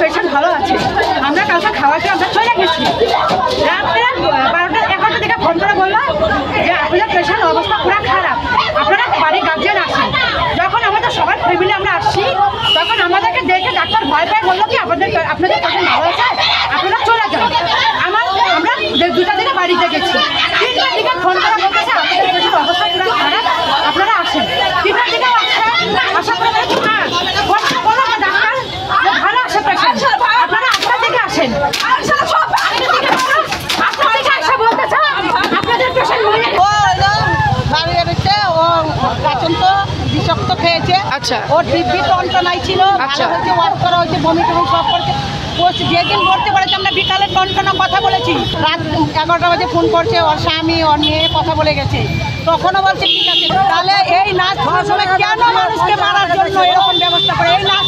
Patient ভালো আছে। আমরা কালকে খাওয়াতে আমরা চলে গেছি, রাত্রে 12টা 11টা থেকে ফোন করে বললো যে আপনাদের পেশেন্ট অবস্থা পুরো খারাপ, আপনারা বাড়ির গার্জিয়ান আসেন। যখন আমাদের সবার ফ্যামিলি আমরা আসছি, তখন আমাদেরকে দেখে ডাক্তার ভয় পেয়ে বললো কি আপনাদের পেশেন্ট ভালো আছে, আপনারা চলে যান। আমরা 2টা দিকে বাড়িতে গেছি, 3টার দিকে ফোন করে বলতেছে আপনাদের পেশেন্ট অবস্থা পুরো খারাপ, আপনারা আসেন। 3টার দিকে আশা করে বলো ডাক্তার যে ভালো আসে পেশেন্ট, আপনারা 8টার দিকে আসেন। আপনাদের পেশেন্ট বিষাক্ত খেয়েছে। আচ্ছা, ওর দিব্যি টনটনাই ছিল, ভালো হয়েছে, ওয়াশ করা হয়েছে, বমি টমি সব করছে। ও যেদিন ভর্তি করেছে আমরা বিকালে টনটনা কথা বলেছি, রাত 11টা বাজে ফোন করছে ওর স্বামী ওর মেয়ে কথা বলে গেছে, তখনও বলছে ঠিক আছে। তাহলে এই নাচ সময় কেন মানুষকে মারার জন্য এরকম ব্যবস্থা করে? এই নাচ